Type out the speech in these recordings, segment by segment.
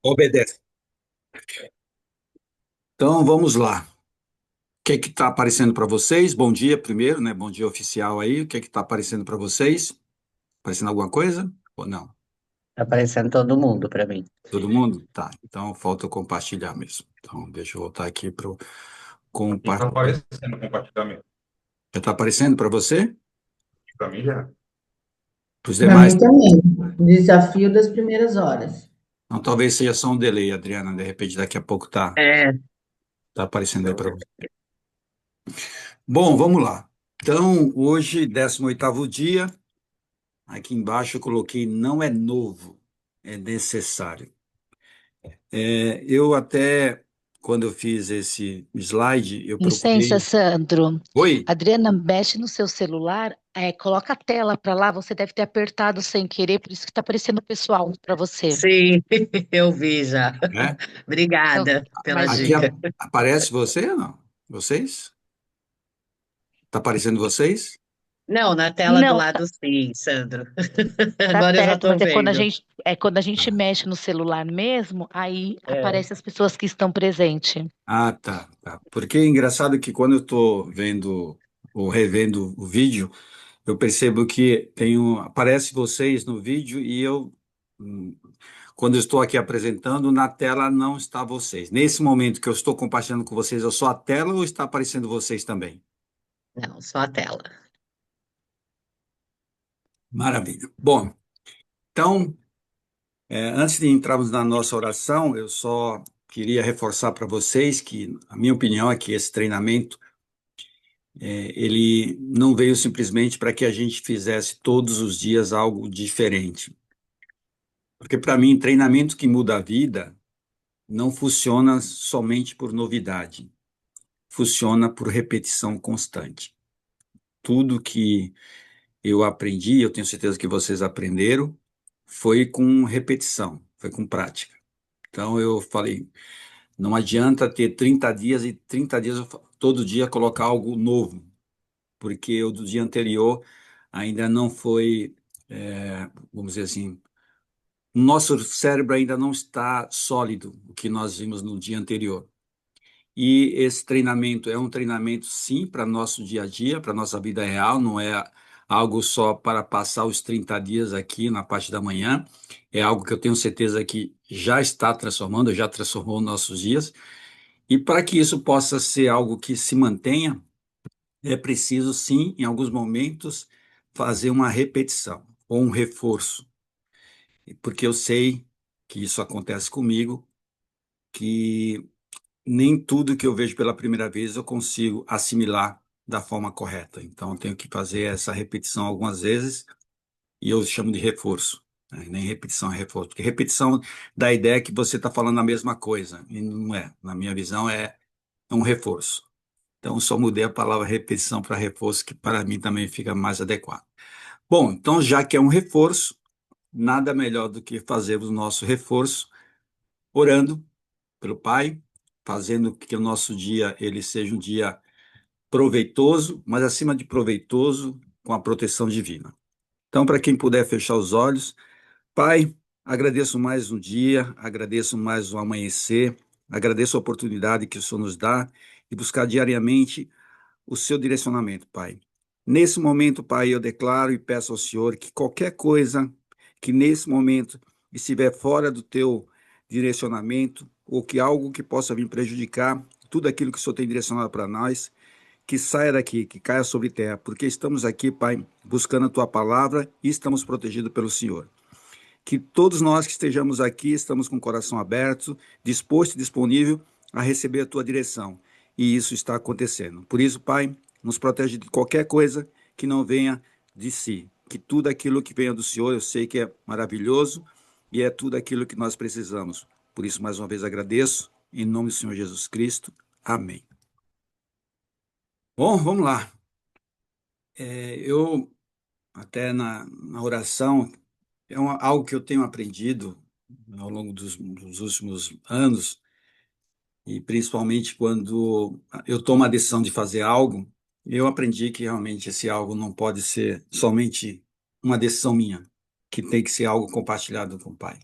Obedece. Então, vamos lá. O que é que está aparecendo para vocês? Bom dia primeiro, né? Bom dia oficial aí. O que é que está aparecendo para vocês? Aparecendo alguma coisa? Ou não? Tá aparecendo todo mundo pra mim. Todo mundo? Tá. Então, falta eu compartilhar mesmo. Então, deixa eu voltar aqui para o Aqui está compartilhar. aparecendo o compartilhamento. Já está aparecendo para você? Para mim já. Para os Para demais? mim também. Desafio das primeiras horas. Não, talvez seja só um delay, Adriana. De repente, daqui a pouco É, tá aparecendo aí Então, para você. Bom, vamos lá. Então, hoje, 18º dia. Aqui embaixo eu coloquei não é novo, é necessário. Eu até, quando eu fiz esse slide, eu Licença, procurei. Sandro. Oi? Adriana, mexe no seu celular, coloca a tela para lá, você deve ter apertado sem querer, por isso que está aparecendo o pessoal para você. sim, eu vi já. Né? Então, Obrigada pela mas Aqui dica. aparece você ou não? Vocês? Está aparecendo vocês? Não, na tela do não, lado sim, Sandro. tá Agora eu já certo, estou mas vendo. quando a gente Ah, mexe no celular mesmo, aí É. aparece as pessoas que estão presentes. tá, tá. Porque é engraçado que quando eu estou vendo ou revendo o vídeo, eu percebo que aparece vocês no vídeo e hum, quando eu estou aqui apresentando, na tela não está vocês. Nesse momento que eu estou compartilhando com vocês, é só a tela ou está aparecendo vocês também? Não, só a tela. Maravilha. Bom, então, antes de entrarmos na nossa oração, eu só queria reforçar para vocês que a minha opinião é que esse treinamento, ele não veio simplesmente para que a gente fizesse todos os dias algo diferente. Porque para mim, treinamento que muda a vida não funciona somente por novidade, funciona por repetição constante. Tudo que eu aprendi, eu tenho certeza que vocês aprenderam, foi com repetição, foi com prática. Então eu falei, não adianta ter 30 dias e 30 dias todo dia colocar algo novo, porque o do dia anterior ainda não foi, vamos dizer assim, o nosso cérebro ainda não está sólido, o que nós vimos no dia anterior. E esse treinamento é um treinamento, sim, para nosso dia a dia, para nossa vida real, não é algo só para passar os 30 dias aqui na parte da manhã, é algo que eu tenho certeza que já está transformando, já transformou nossos dias. E para que isso possa ser algo que se mantenha, é preciso, sim, em alguns momentos, fazer uma repetição ou um reforço, porque eu sei que isso acontece comigo, que nem tudo que eu vejo pela primeira vez eu consigo assimilar da forma correta. Então, eu tenho que fazer essa repetição algumas vezes e eu chamo de reforço. Né? Nem repetição é reforço, porque repetição dá a ideia que você está falando a mesma coisa, e não é. Na minha visão, é um reforço. Então, eu só mudei a palavra repetição para reforço, que para mim também fica mais adequado. Bom, então, já que é um reforço, nada melhor do que fazer o nosso reforço orando pelo Pai, fazendo que o nosso dia ele seja um dia proveitoso, mas acima de proveitoso, com a proteção divina. Então, para quem puder fechar os olhos, Pai, agradeço mais um dia, agradeço mais um amanhecer, agradeço a oportunidade que o Senhor nos dá de buscar diariamente o seu direcionamento, Pai. Nesse momento, Pai, eu declaro e peço ao Senhor que qualquer coisa que nesse momento estiver fora do teu direcionamento, ou que algo que possa vir prejudicar tudo aquilo que o Senhor tem direcionado para nós, que saia daqui, que caia sobre terra, porque estamos aqui, Pai, buscando a tua palavra e estamos protegidos pelo Senhor. Que todos nós que estejamos aqui estamos com o coração aberto, disposto e disponível a receber a tua direção. E isso está acontecendo. Por isso, Pai, nos protege de qualquer coisa que não venha de si. Que tudo aquilo que venha do Senhor, eu sei que é maravilhoso e é tudo aquilo que nós precisamos. Por isso, mais uma vez, agradeço. Em nome do Senhor Jesus Cristo. Amém. Bom, vamos lá. Eu, até na oração, algo que eu tenho aprendido ao longo dos últimos anos, e principalmente quando eu tomo a decisão de fazer algo, eu aprendi que realmente esse algo não pode ser somente uma decisão minha, que tem que ser algo compartilhado com o Pai.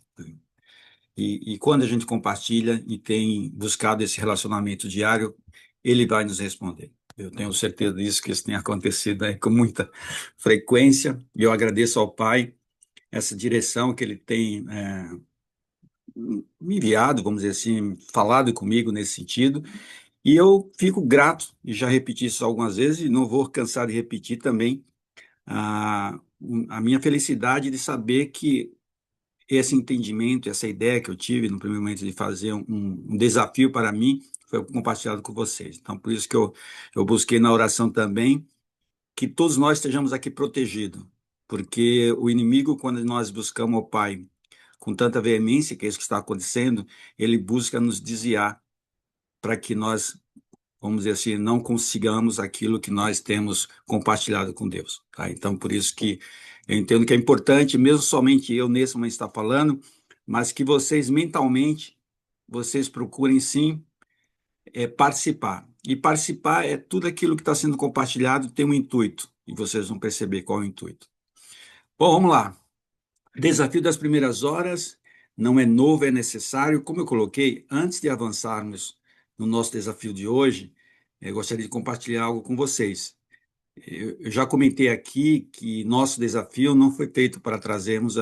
E quando a gente compartilha e tem buscado esse relacionamento diário, ele vai nos responder. Eu tenho certeza disso, que isso tem acontecido aí com muita frequência, e eu agradeço ao Pai essa direção que ele tem me enviado, vamos dizer assim, falado comigo nesse sentido, e eu fico grato, e já repeti isso algumas vezes, e não vou cansar de repetir também, a minha felicidade de saber que esse entendimento, essa ideia que eu tive no primeiro momento de fazer um desafio para mim, foi compartilhado com vocês. Então, por isso que eu busquei na oração também que todos nós estejamos aqui protegidos, porque o inimigo, quando nós buscamos o Pai com tanta veemência, que é isso que está acontecendo, ele busca nos desviar para que nós, vamos dizer assim, não consigamos aquilo que nós temos compartilhado com Deus. Tá? Então, por isso que eu entendo que é importante, mesmo somente eu nesse momento estar falando, mas que vocês mentalmente, vocês procurem sim participar. E participar é tudo aquilo que está sendo compartilhado tem um intuito, e vocês vão perceber qual é o intuito. Bom, vamos lá. Desafio das primeiras horas não é novo, é necessário. Como eu coloquei, antes de avançarmos no nosso desafio de hoje, eu gostaria de compartilhar algo com vocês. Eu já comentei aqui que nosso desafio não foi feito para trazermos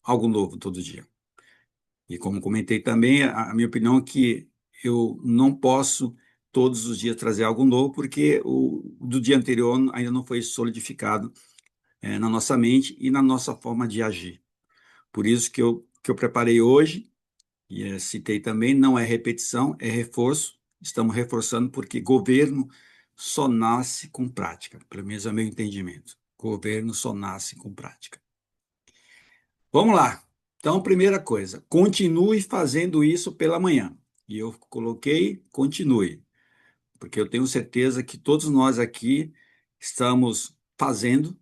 algo novo todo dia. E como comentei também, a minha opinião é que eu não posso todos os dias trazer algo novo, porque o do dia anterior ainda não foi solidificado na nossa mente e na nossa forma de agir. Por isso que eu preparei hoje, e citei também, não é repetição, é reforço. Estamos reforçando porque governo só nasce com prática, pelo menos é o meu entendimento. Governo só nasce com prática. Vamos lá. Então, primeira coisa, continue fazendo isso pela manhã. E eu coloquei continue, porque eu tenho certeza que todos nós aqui estamos fazendo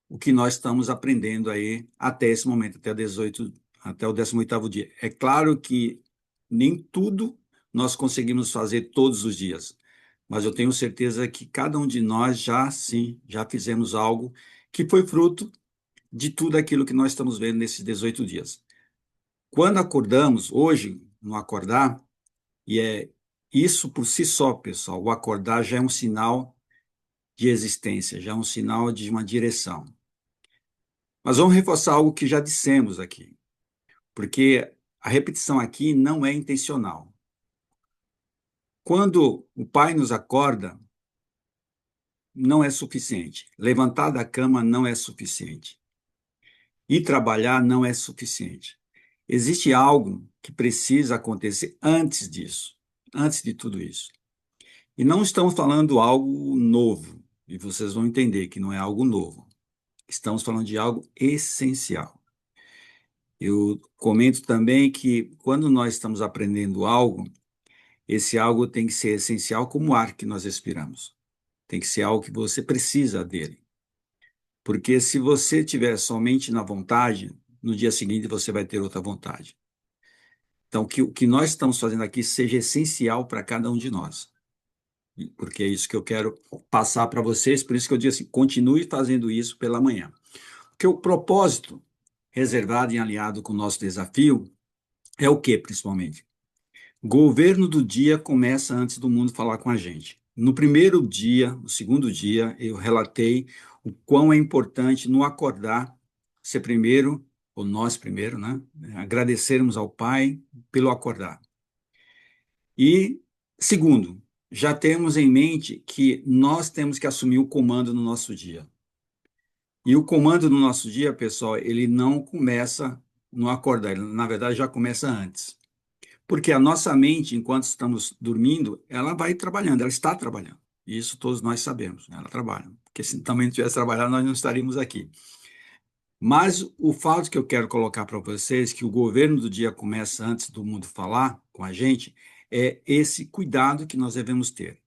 o que nós estamos aprendendo aí até esse momento, até o 18º dia. É claro que nem tudo nós conseguimos fazer todos os dias, mas eu tenho certeza que cada um de nós já fizemos algo que foi fruto de tudo aquilo que nós estamos vendo nesses 18 dias. Quando acordamos, hoje, no acordar, e isso por si só, pessoal, o acordar já é um sinal de existência, já é um sinal de uma direção. Mas vamos reforçar algo que já dissemos aqui, porque a repetição aqui não é intencional. Quando o Pai nos acorda, não é suficiente. Levantar da cama não é suficiente. Ir trabalhar não é suficiente. Existe algo que precisa acontecer antes disso, antes de tudo isso. E não estamos falando algo novo, e vocês vão entender que não é algo novo. Estamos falando de algo essencial. Eu comento também que quando nós estamos aprendendo algo, esse algo tem que ser essencial como o ar que nós respiramos. Tem que ser algo que você precisa dele. Porque se você tiver somente na vontade, no dia seguinte você vai ter outra vontade. Então, que o que nós estamos fazendo aqui seja essencial para cada um de nós. Porque é isso que eu quero passar para vocês, por isso que eu digo assim, continue fazendo isso pela manhã. Porque o propósito reservado e alinhado com o nosso desafio é o que, principalmente? Governo do dia começa antes do mundo falar com a gente. No primeiro dia, no segundo dia, eu relatei o quão é importante no acordar ser primeiro, ou nós primeiro, né? Agradecermos ao Pai pelo acordar. E, segundo, já temos em mente que nós temos que assumir o comando no nosso dia. E o comando no nosso dia, pessoal, ele não começa no acordar, ele, na verdade, já começa antes. Porque a nossa mente, enquanto estamos dormindo, ela vai trabalhando, ela está trabalhando. Isso todos nós sabemos, né? Ela trabalha. Porque se também não tivesse trabalhado, nós não estaríamos aqui. Mas o fato que eu quero colocar para vocês, que o governo do dia começa antes do mundo falar com a gente, é esse cuidado que nós devemos ter.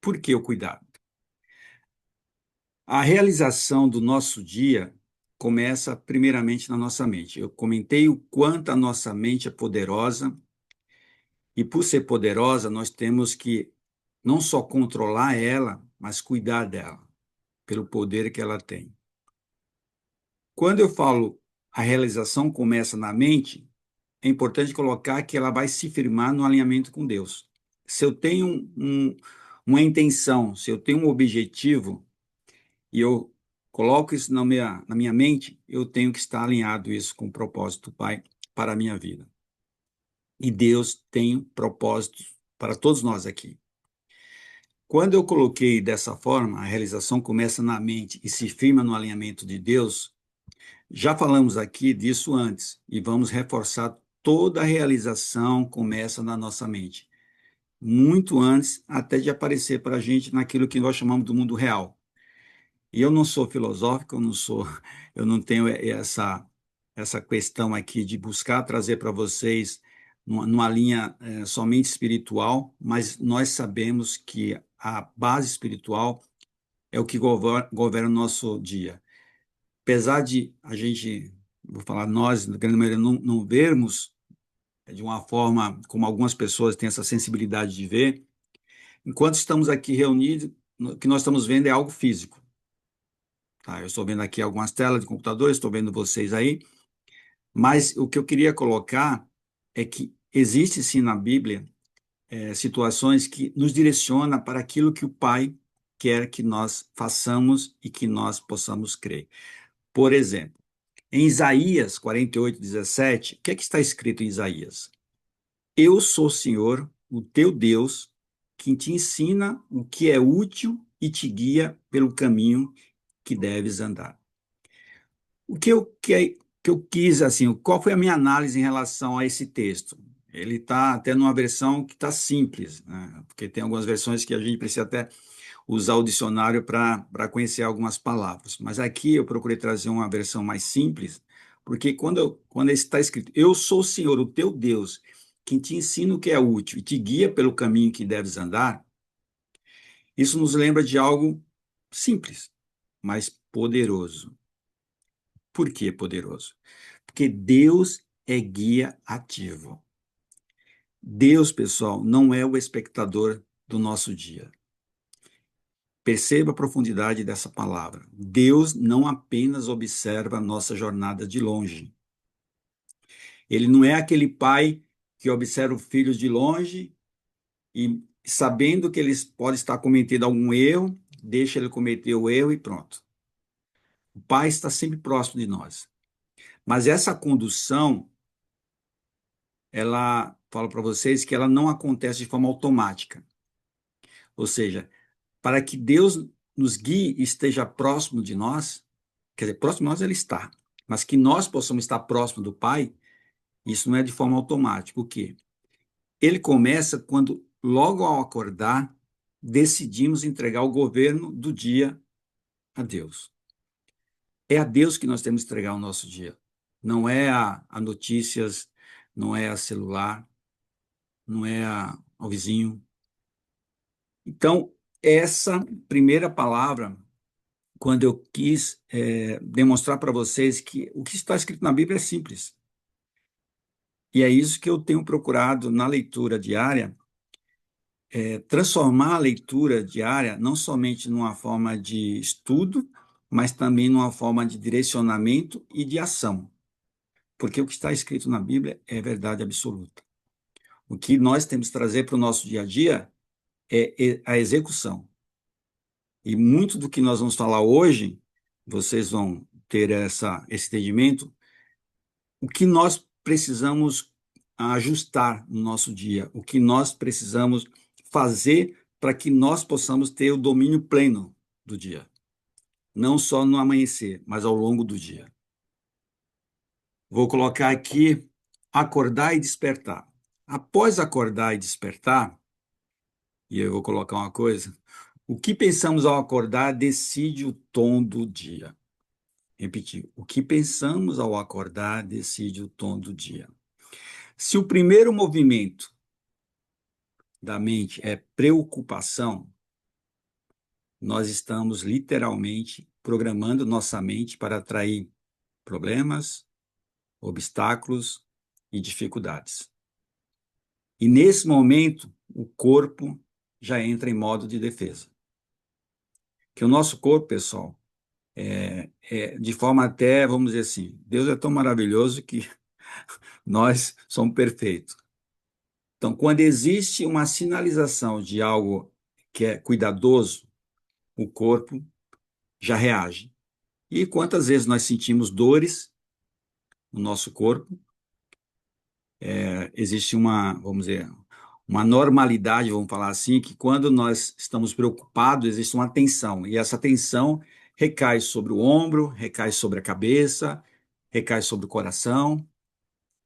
Por que o cuidado? A realização do nosso dia começa primeiramente na nossa mente. Eu comentei o quanto a nossa mente é poderosa, e por ser poderosa, nós temos que não só controlar ela, mas cuidar dela, pelo poder que ela tem. Quando eu falo a realização começa na mente, é importante colocar que ela vai se firmar no alinhamento com Deus. Se eu tenho uma intenção, se eu tenho um objetivo, e eu coloco isso na minha mente, eu tenho que estar alinhado isso com o propósito do Pai para a minha vida. E Deus tem propósitos para todos nós aqui. Quando eu coloquei dessa forma, a realização começa na mente e se firma no alinhamento de Deus, já falamos aqui disso antes e vamos reforçar: toda a realização começa na nossa mente, muito antes até de aparecer para a gente naquilo que nós chamamos do mundo real. E eu não sou filosófico, eu não tenho essa questão aqui de buscar trazer para vocês numa linha somente espiritual, mas nós sabemos que a base espiritual é o que governa o nosso dia. Apesar de a gente, vou falar nós, na grande maioria, não vermos de uma forma como algumas pessoas têm essa sensibilidade de ver, enquanto estamos aqui reunidos, o que nós estamos vendo é algo físico. Tá, eu estou vendo aqui algumas telas de computador, estou vendo vocês aí, mas o que eu queria colocar é que existe sim na Bíblia situações que nos direcionam para aquilo que o Pai quer que nós façamos e que nós possamos crer. Por exemplo, em Isaías 48:17, o que é que está escrito em Isaías? Eu sou o Senhor, o teu Deus, que te ensina o que é útil e te guia pelo caminho que deves andar. O que eu quis, assim, qual foi a minha análise em relação a esse texto? Ele está até numa versão que está simples, né? Porque tem algumas versões que a gente precisa até usar o dicionário para conhecer algumas palavras. Mas aqui eu procurei trazer uma versão mais simples, porque quando está escrito, eu sou o Senhor, o teu Deus, que te ensina o que é útil e te guia pelo caminho que deves andar, isso nos lembra de algo simples, mas poderoso. Por que poderoso? Porque Deus é guia ativo. Deus, pessoal, não é o espectador do nosso dia. Perceba a profundidade dessa palavra. Deus não apenas observa a nossa jornada de longe. Ele não é aquele pai que observa o filho de longe e, sabendo que eles podem estar cometendo algum erro, deixa ele cometer o erro e pronto. O pai está sempre próximo de nós. Mas essa condução, ela, falo para vocês que ela não acontece de forma automática. Ou seja, para que Deus nos guie e esteja próximo de nós, quer dizer, próximo de nós ele está, mas que nós possamos estar próximo do Pai, isso não é de forma automática. O quê? Ele começa quando, logo ao acordar, decidimos entregar o governo do dia a Deus. É a Deus que nós temos que entregar o nosso dia. Não é a notícias, não é a celular, não é ao vizinho. Então, essa primeira palavra, quando eu quis demonstrar para vocês que o que está escrito na Bíblia é simples. E é isso que eu tenho procurado na leitura diária, transformar a leitura diária não somente numa forma de estudo, mas também numa forma de direcionamento e de ação. Porque o que está escrito na Bíblia é verdade absoluta. O que nós temos que trazer para o nosso dia a dia é a execução. E muito do que nós vamos falar hoje, vocês vão ter esse entendimento, o que nós precisamos ajustar no nosso dia, o que nós precisamos fazer para que nós possamos ter o domínio pleno do dia. Não só no amanhecer, mas ao longo do dia. Vou colocar aqui acordar e despertar. Após acordar e despertar, e eu vou colocar uma coisa, o que pensamos ao acordar decide o tom do dia. Repetir, o que pensamos ao acordar decide o tom do dia. Se o primeiro movimento da mente é preocupação, nós estamos literalmente programando nossa mente para atrair problemas, obstáculos e dificuldades. E nesse momento, o corpo já entra em modo de defesa. Que o nosso corpo, pessoal, de forma até, vamos dizer assim, Deus é tão maravilhoso que Nós somos perfeitos. Então, quando existe uma sinalização de algo que é cuidadoso, o corpo já reage. E quantas vezes nós sentimos dores no nosso corpo? Existe uma, vamos dizer, uma normalidade, vamos falar assim, que quando nós estamos preocupados, existe uma tensão, e essa tensão recai sobre o ombro, recai sobre a cabeça, recai sobre o coração,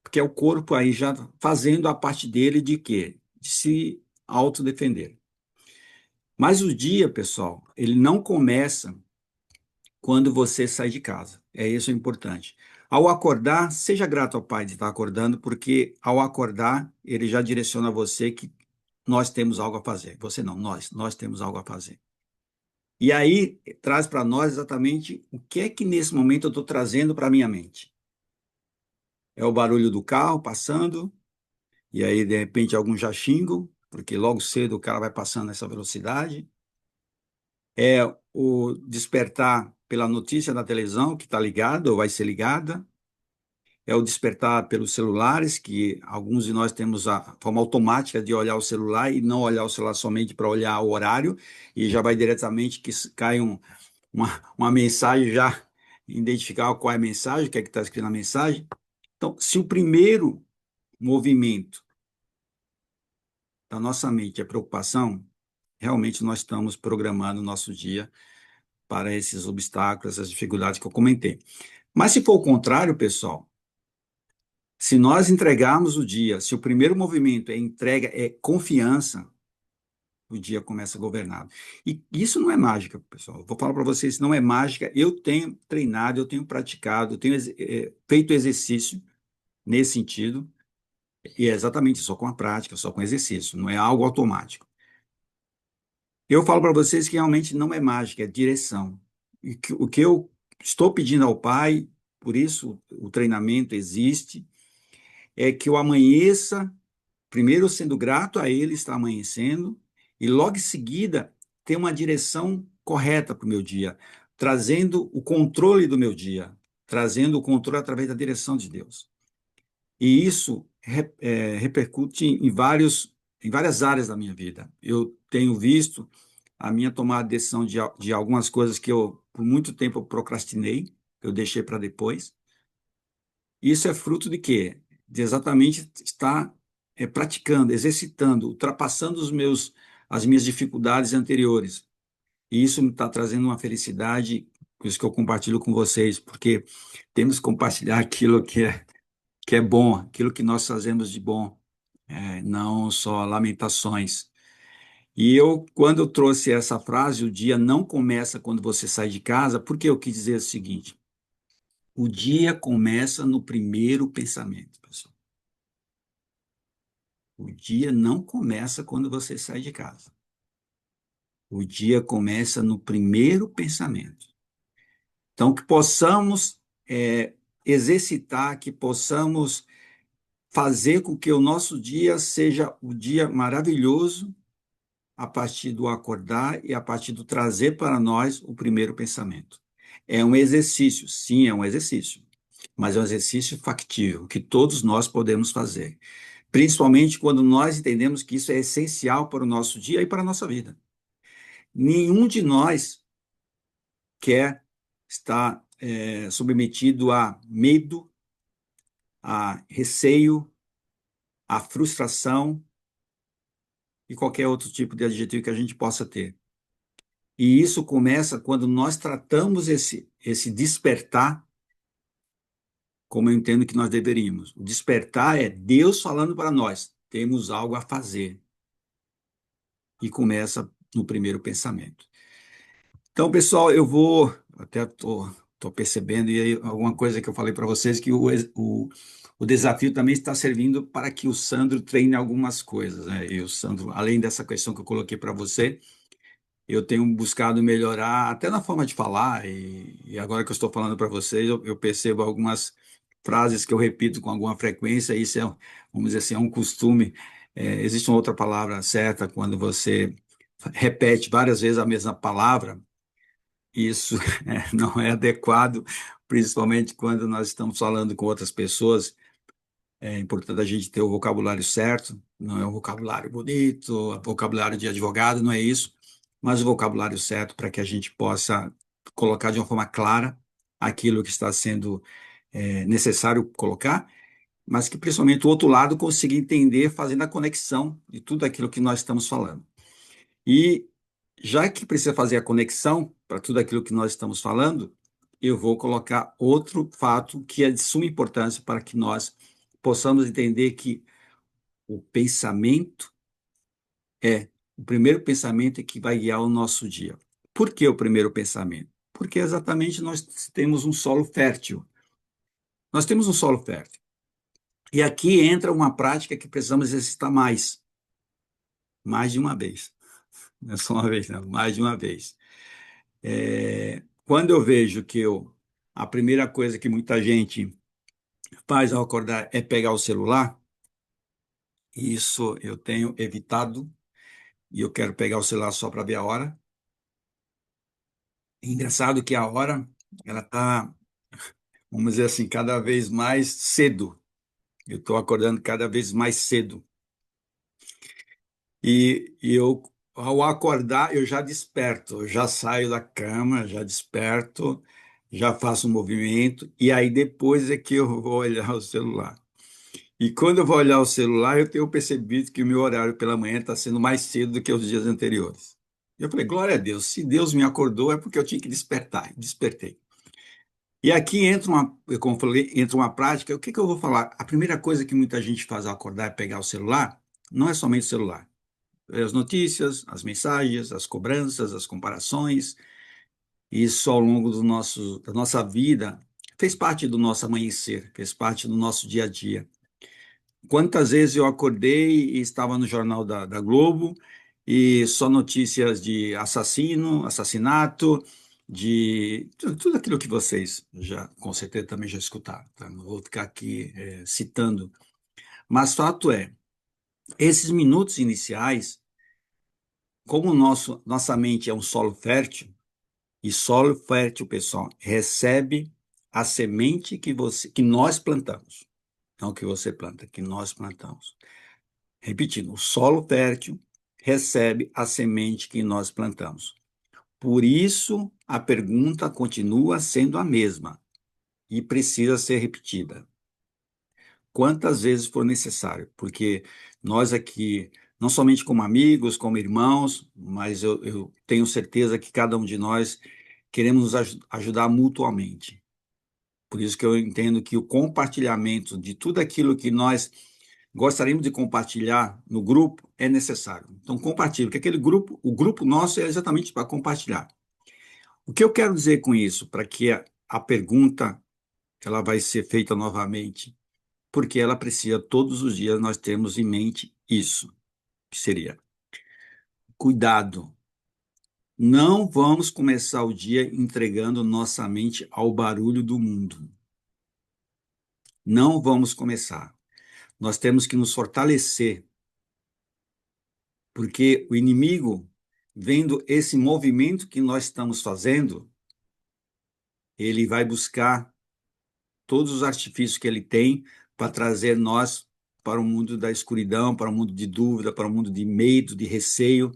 porque é o corpo aí já fazendo a parte dele de quê? De se autodefender. Mas o dia, pessoal, ele não começa quando você sai de casa. Isso é importante. Ao acordar, seja grato ao Pai de estar acordando, porque ao acordar, ele já direciona você que nós temos algo a fazer. Você não, nós temos algo a fazer. E aí traz para nós exatamente o que é que nesse momento eu estou trazendo para a minha mente. É o barulho do carro passando, e aí de repente alguns já xingam, porque logo cedo o cara vai passando nessa velocidade. É o despertar pela notícia da televisão que está ligada ou vai ser ligada. É o despertar pelos celulares, que alguns de nós temos a forma automática de olhar o celular e não olhar o celular somente para olhar o horário, e já vai diretamente que cai uma mensagem já, identificar qual é a mensagem, o que é que está escrito na mensagem. Então, se o primeiro movimento da nossa mente é preocupação, realmente nós estamos programando o nosso dia para esses obstáculos, essas dificuldades que eu comentei. Mas se for o contrário, pessoal, se nós entregarmos o dia, se o primeiro movimento é entrega, é confiança, o dia começa governado. E isso não é mágica, pessoal. Eu vou falar para vocês, não é mágica. Eu tenho treinado, eu tenho praticado, eu tenho feito exercício nesse sentido, e é exatamente só com a prática, só com exercício, não é algo automático. Eu falo para vocês que realmente não é mágica, é direção. E o que eu estou pedindo ao Pai, por isso o treinamento existe, é que eu amanheça, primeiro sendo grato a Ele, está amanhecendo, e logo em seguida ter uma direção correta para o meu dia, trazendo o controle do meu dia, trazendo o controle através da direção de Deus. E isso repercute em várias áreas da minha vida. Eu tenho visto a minha tomada de decisão de algumas coisas que eu, por muito tempo, eu procrastinei, eu deixei para depois. Isso é fruto de quê? De exatamente estar praticando, exercitando, ultrapassando as minhas dificuldades anteriores. E isso me está trazendo uma felicidade, por isso que eu compartilho com vocês, porque temos que compartilhar aquilo que é bom, aquilo que nós fazemos de bom, não só lamentações. E quando eu trouxe essa frase, o dia não começa quando você sai de casa, porque eu quis dizer o seguinte: o dia começa no primeiro pensamento, pessoal. O dia não começa quando você sai de casa. O dia começa no primeiro pensamento. Então, que possamos exercitar, que possamos fazer com que o nosso dia seja o dia maravilhoso a partir do acordar e a partir do trazer para nós o primeiro pensamento. É um exercício, sim, é um exercício, mas é um exercício factível, que todos nós podemos fazer, principalmente quando nós entendemos que isso é essencial para o nosso dia e para a nossa vida. Nenhum de nós quer estar submetido a medo, a receio, a frustração e qualquer outro tipo de adjetivo que a gente possa ter. E isso começa quando nós tratamos esse despertar como eu entendo que nós deveríamos. O despertar é Deus falando para nós, temos algo a fazer. E começa no primeiro pensamento. Então, pessoal, eu vou, até estou percebendo, e aí alguma coisa que eu falei para vocês, que o desafio também está servindo para que o Sandro treine algumas coisas, né? E o Sandro, além dessa questão que eu coloquei para você, eu tenho buscado melhorar até na forma de falar, e agora que eu estou falando para vocês, eu percebo algumas frases que eu repito com alguma frequência, isso vamos dizer assim, é um costume. Existe uma outra palavra certa, quando você repete várias vezes a mesma palavra, isso não é adequado, principalmente quando nós estamos falando com outras pessoas, É importante a gente ter o vocabulário certo, não é um vocabulário bonito, vocabulário de advogado, não é isso, mas o vocabulário certo para que a gente possa colocar de uma forma clara aquilo que está sendo necessário colocar, mas que principalmente o outro lado consiga entender fazendo a conexão de tudo aquilo que nós estamos falando. E já que precisa fazer a conexão para tudo aquilo que nós estamos falando, eu vou colocar outro fato que é de suma importância para que nós possamos entender que o pensamento o primeiro pensamento é que vai guiar o nosso dia. Por que o primeiro pensamento? Porque exatamente nós temos um solo fértil. Nós temos um solo fértil. E aqui entra uma prática que precisamos exercitar mais de uma vez. Não é só uma vez, não, mais de uma vez. Quando eu vejo que a primeira coisa que muita gente faz ao acordar é pegar o celular, isso eu tenho evitado, e eu quero pegar o celular só para ver a hora. É engraçado que a hora, ela está, vamos dizer assim, cada vez mais cedo. Eu estou acordando cada vez mais cedo. E eu, ao acordar, eu já desperto, eu já saio da cama, já desperto, já faço um movimento, e aí depois é que eu vou olhar o celular. E quando eu vou olhar o celular, eu tenho percebido que o meu horário pela manhã está sendo mais cedo do que os dias anteriores. Eu falei, glória a Deus, se Deus me acordou é porque eu tinha que despertar. Despertei. E aqui entra como eu falei, entra uma prática. O que que eu vou falar? A primeira coisa que muita gente faz ao acordar é pegar o celular, não é somente o celular. É as notícias, as mensagens, as cobranças, as comparações. Isso ao longo da nossa vida fez parte do nosso amanhecer, fez parte do nosso dia a dia. Quantas vezes eu acordei e estava no jornal da Globo e só notícias de assassinato, de tudo aquilo que vocês já, com certeza, também já escutaram, tá? Não vou ficar aqui citando. Mas fato é, esses minutos iniciais, como nossa mente é um solo fértil, e solo fértil, pessoal, recebe a semente que nós plantamos. Não que você planta, que nós plantamos. Repetindo, o solo fértil recebe a semente que nós plantamos. Por isso, a pergunta continua sendo a mesma e precisa ser repetida. Quantas vezes for necessário, porque nós aqui, não somente como amigos, como irmãos, mas eu tenho certeza que cada um de nós queremos nos ajudar mutuamente. Por isso que eu entendo que o compartilhamento de tudo aquilo que nós gostaríamos de compartilhar no grupo é necessário. Então, compartilhe, porque o grupo nosso é exatamente para compartilhar. O que eu quero dizer com isso? Para que a pergunta ela vai ser feita novamente, porque ela precisa, todos os dias, nós termos em mente isso, que seria, cuidado, não vamos começar o dia entregando nossa mente ao barulho do mundo. Não vamos começar. Nós temos que nos fortalecer, porque o inimigo, vendo esse movimento que nós estamos fazendo, ele vai buscar todos os artifícios que ele tem para trazer nós para o mundo da escuridão, para o mundo de dúvida, para o mundo de medo, de receio,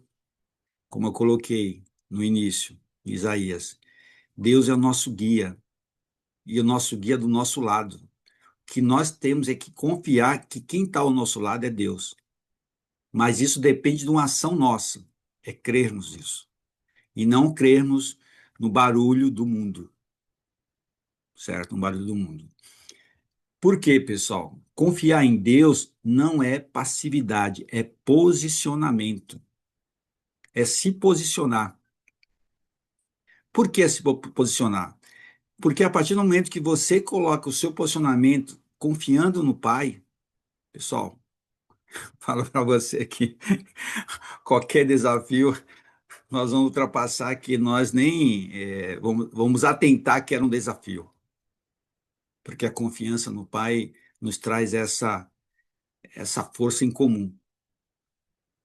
como eu coloquei no início, em Isaías. Deus é o nosso guia, e o nosso guia é do nosso lado. O que nós temos é que confiar que quem está ao nosso lado é Deus. Mas isso depende de uma ação nossa, é crermos nisso. E não crermos no barulho do mundo, certo? No barulho do mundo. Por quê, pessoal? Confiar em Deus não é passividade, é posicionamento. É se posicionar. Por que se posicionar? Porque a partir do momento que você coloca o seu posicionamento confiando no Pai, pessoal, falo para você que qualquer desafio nós vamos ultrapassar que nós nem vamos atentar que era um desafio. Porque a confiança no Pai nos traz essa força em comum.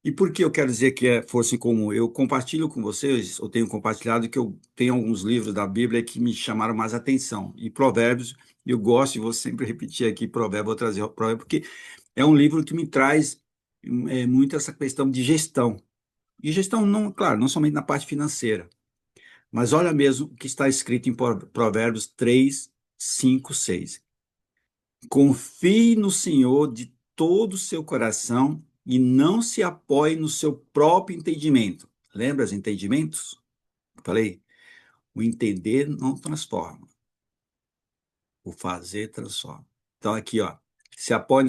E por que eu quero dizer que é força em comum? Eu compartilho com vocês, eu tenho compartilhado que eu tenho alguns livros da Bíblia que me chamaram mais atenção. E Provérbios, eu gosto, e vou sempre repetir aqui Provérbios, vou trazer o Provérbio, porque é um livro que me traz muito essa questão de gestão. E gestão, não, claro, não somente na parte financeira, mas olha mesmo o que está escrito em Provérbios 3, 5, 6. Confie no Senhor de todo o seu coração e não se apoie no seu próprio entendimento. Lembra os entendimentos? Eu falei, o entender não transforma, o fazer transforma. Então aqui, ó, se apoie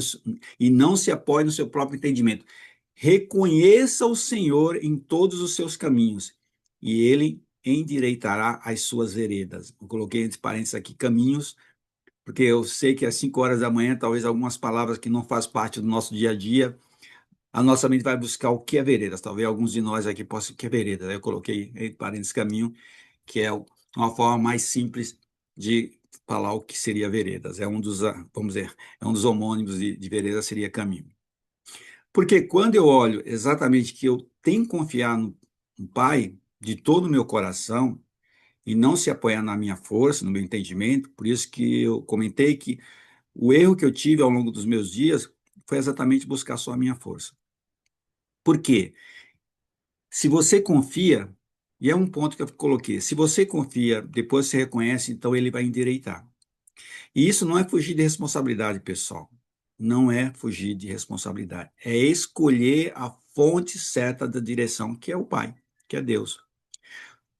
e não se apoie no seu próprio entendimento. Reconheça o Senhor em todos os seus caminhos e ele endireitará as suas veredas. Eu coloquei entre parênteses aqui caminhos, porque eu sei que às 5 horas da manhã, talvez algumas palavras que não fazem parte do nosso dia a dia, a nossa mente vai buscar o que é veredas. Talvez alguns de nós aqui possam o que é veredas. Eu coloquei entre parênteses caminho, que é uma forma mais simples de falar o que seria veredas. É um dos, vamos dizer, é um dos homônimos de veredas seria caminho. Porque quando eu olho exatamente que eu tenho que confiar no Pai de todo o meu coração e não se apoiar na minha força, no meu entendimento, por isso que eu comentei que o erro que eu tive ao longo dos meus dias foi exatamente buscar só a minha força. Por quê? Se você confia, e é um ponto que eu coloquei, se você confia, depois você reconhece, então ele vai endireitar. E isso não é fugir de responsabilidade, pessoal. Não é fugir de responsabilidade. É escolher a fonte certa da direção, que é o Pai, que é Deus.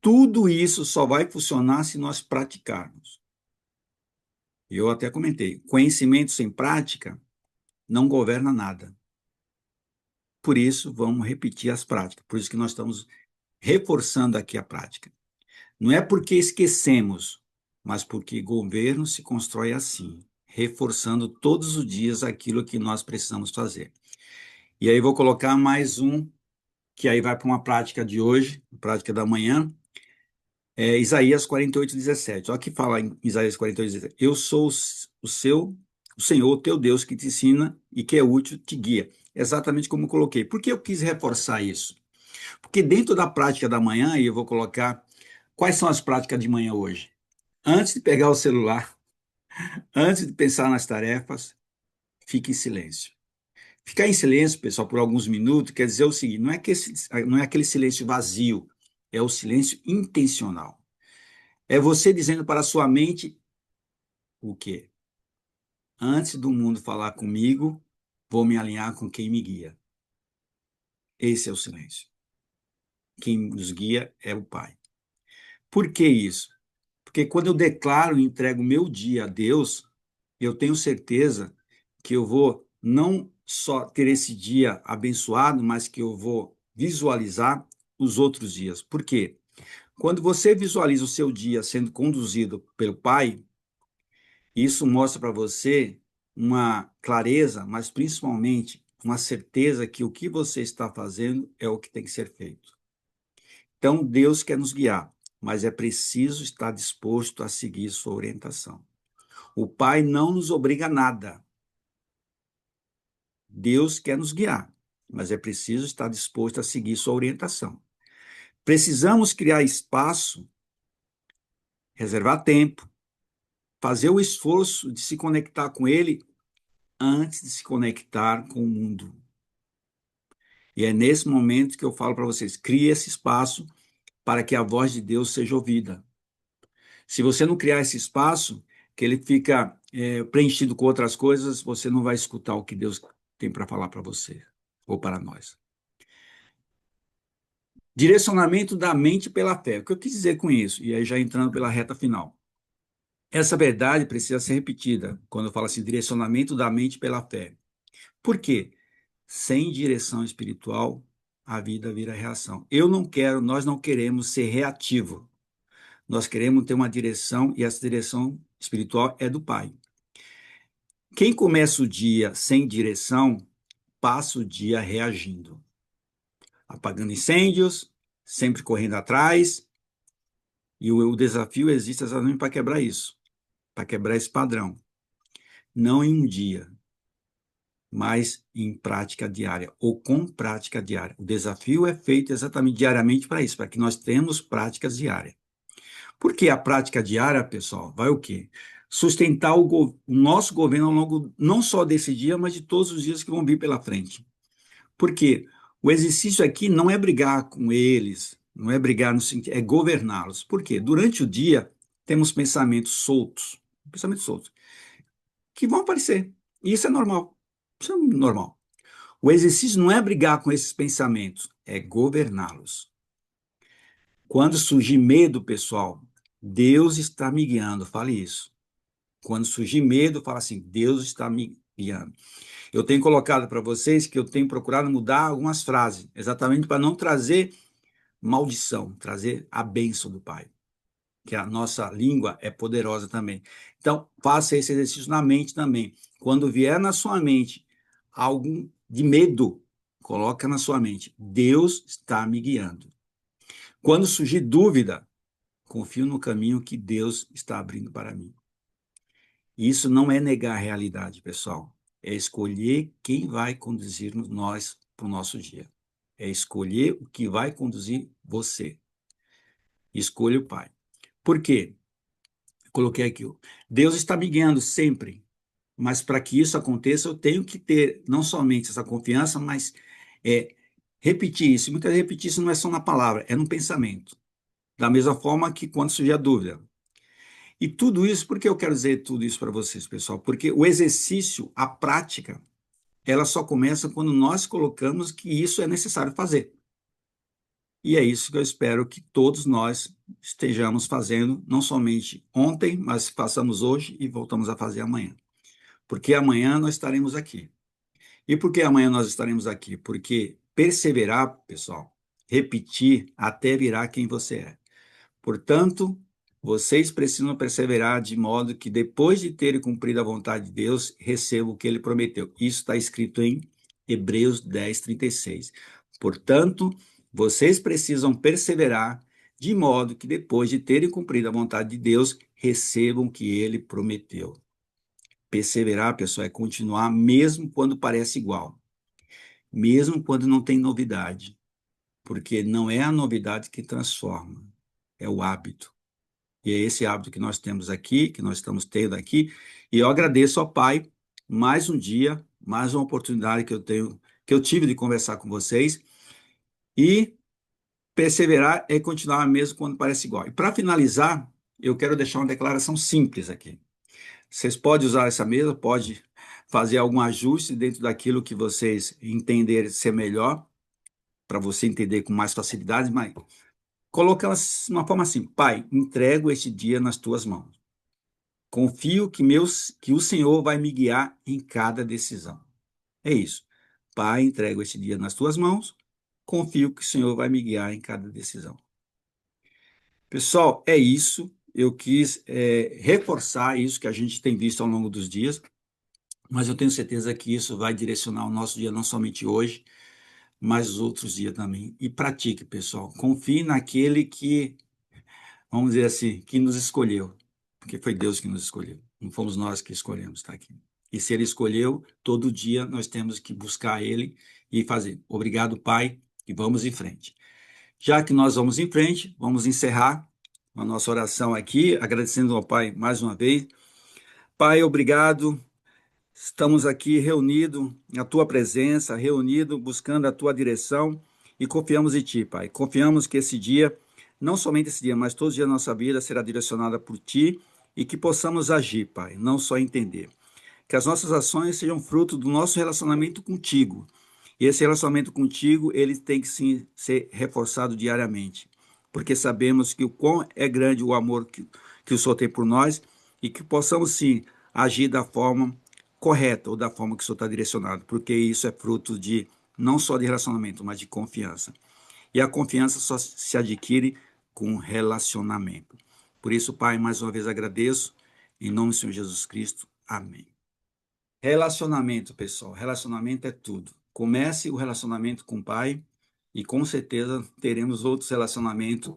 Tudo isso só vai funcionar se nós praticarmos. Eu até comentei, conhecimento sem prática não governa nada. Por isso, vamos repetir as práticas. Por isso que nós estamos reforçando aqui a prática. Não é porque esquecemos, mas porque governo se constrói assim, reforçando todos os dias aquilo que nós precisamos fazer. E aí vou colocar mais um, que aí vai para uma prática de hoje, prática da manhã, Isaías 48:17. Olha que fala em Isaías 48:17. Eu sou o Senhor, teu Deus, que te ensina e que é útil, te guia. Exatamente como eu coloquei. Por que eu quis reforçar isso? Porque dentro da prática da manhã, e eu vou colocar quais são as práticas de manhã hoje. Antes de pegar o celular, antes de pensar nas tarefas, fique em silêncio. Ficar em silêncio, pessoal, por alguns minutos, quer dizer o seguinte: não é aquele silêncio vazio, é o silêncio intencional. É você dizendo para a sua mente o quê? Antes do mundo falar comigo, vou me alinhar com quem me guia. Esse é o silêncio. Quem nos guia é o Pai. Por que isso? Porque quando eu declaro e entrego meu dia a Deus, eu tenho certeza que eu vou não só ter esse dia abençoado, mas que eu vou visualizar os outros dias. Por quê? Quando você visualiza o seu dia sendo conduzido pelo Pai, isso mostra para você uma clareza, mas principalmente uma certeza que o que você está fazendo é o que tem que ser feito. Então, Deus quer nos guiar, mas é preciso estar disposto a seguir sua orientação. O Pai não nos obriga a nada. Deus quer nos guiar, mas é preciso estar disposto a seguir sua orientação. Precisamos criar espaço, reservar tempo, fazer o esforço de se conectar com Ele antes de se conectar com o mundo. E é nesse momento que eu falo para vocês, crie esse espaço para que a voz de Deus seja ouvida. Se você não criar esse espaço, que ele fica preenchido com outras coisas, você não vai escutar o que Deus tem para falar para você ou para nós. Direcionamento da mente pela fé. O que eu quis dizer com isso? E aí já entrando pela reta final. Essa verdade precisa ser repetida quando eu falo assim, direcionamento da mente pela fé. Por quê? Sem direção espiritual, a vida vira reação. Nós não queremos ser reativo. Nós queremos ter uma direção e essa direção espiritual é do Pai. Quem começa o dia sem direção, passa o dia reagindo. Apagando incêndios, sempre correndo atrás. E o desafio existe exatamente para quebrar isso, para quebrar esse padrão. Não em um dia, mas em prática diária, ou com prática diária. O desafio é feito exatamente diariamente para isso, para que nós tenhamos práticas diárias. Porque a prática diária, pessoal, vai o quê? Sustentar o nosso governo ao longo não só desse dia, mas de todos os dias que vão vir pela frente. Porque o exercício aqui não é brigar com eles, não é brigar no sentido, é governá-los. Por quê? Durante o dia, temos pensamentos soltos, que vão aparecer. E isso é normal. Isso é normal. O exercício não é brigar com esses pensamentos, é governá-los. Quando surgir medo, pessoal, Deus está me guiando, fale isso. Quando surgir medo, fala assim, Deus está me guiando. Eu tenho colocado para vocês que eu tenho procurado mudar algumas frases, exatamente para não trazer maldição, trazer a bênção do Pai, que a nossa língua é poderosa também. Então, faça esse exercício na mente também. Quando vier na sua mente algo de medo, coloca na sua mente, Deus está me guiando. Quando surgir dúvida, confio no caminho que Deus está abrindo para mim. Isso não é negar a realidade, pessoal. É escolher quem vai conduzir nós para o nosso dia. É escolher o que vai conduzir você. Escolha o Pai. Por quê? Coloquei aqui. Deus está me guiando sempre. Mas para que isso aconteça, eu tenho que ter não somente essa confiança, mas repetir isso. Muitas vezes repetir isso não é só na palavra, é no pensamento. Da mesma forma que quando surgir a dúvida. E tudo isso, por que eu quero dizer tudo isso para vocês, pessoal? Porque o exercício, a prática, ela só começa quando nós colocamos que isso é necessário fazer. E é isso que eu espero que todos nós estejamos fazendo, não somente ontem, mas façamos hoje e voltamos a fazer amanhã. Porque amanhã nós estaremos aqui. E por que amanhã nós estaremos aqui? Porque perseverar, pessoal, repetir até virar quem você é. Portanto, vocês precisam perseverar de modo que, depois de terem cumprido a vontade de Deus, recebam o que ele prometeu. Isso está escrito em Hebreus 10, 36. Portanto, vocês precisam perseverar de modo que, depois de terem cumprido a vontade de Deus, recebam o que ele prometeu. Perseverar, pessoal, é continuar mesmo quando parece igual, mesmo quando não tem novidade, porque não é a novidade que transforma, é o hábito. E é esse hábito que nós temos aqui, que nós estamos tendo aqui. E eu agradeço ao Pai mais um dia, mais uma oportunidade que eu tive de conversar com vocês. E perseverar é continuar mesmo quando parece igual. E para finalizar, eu quero deixar uma declaração simples aqui. Vocês podem usar essa mesa, pode fazer algum ajuste dentro daquilo que vocês entenderem ser melhor, para você entender com mais facilidade, mas coloca ela de uma forma assim: Pai, entrego este dia nas tuas mãos. Confio que o Senhor vai me guiar em cada decisão. É isso. Pai, entrego este dia nas tuas mãos. Confio que o Senhor vai me guiar em cada decisão. Pessoal, é isso. Eu quis reforçar isso que a gente tem visto ao longo dos dias, mas eu tenho certeza que isso vai direcionar o nosso dia, não somente hoje, mas os outros dias também. E pratique, pessoal. Confie naquele que, vamos dizer assim, que nos escolheu, porque foi Deus que nos escolheu, não fomos nós que escolhemos estar aqui. E se Ele escolheu, todo dia nós temos que buscar Ele e fazer. Obrigado, Pai, e vamos em frente. Já que nós vamos em frente, vamos encerrar a nossa oração aqui, agradecendo ao Pai mais uma vez. Pai, obrigado. Estamos aqui reunidos na tua presença, reunidos buscando a tua direção e confiamos em ti, Pai. Confiamos que esse dia, não somente esse dia, mas todos os dias da nossa vida será direcionada por ti e que possamos agir, Pai, não só entender. Que as nossas ações sejam fruto do nosso relacionamento contigo. E esse relacionamento contigo, ele tem que sim ser reforçado diariamente, porque sabemos que o quão é grande o amor que o Senhor tem por nós e que possamos sim agir da forma correta ou da forma que o Senhor está direcionado, porque isso é fruto de não só de relacionamento, mas de confiança. E a confiança só se adquire com relacionamento. Por isso, Pai, mais uma vez agradeço, em nome do Senhor Jesus Cristo. Amém. Relacionamento, pessoal. Relacionamento é tudo. Comece o relacionamento com o Pai e com certeza teremos outros relacionamentos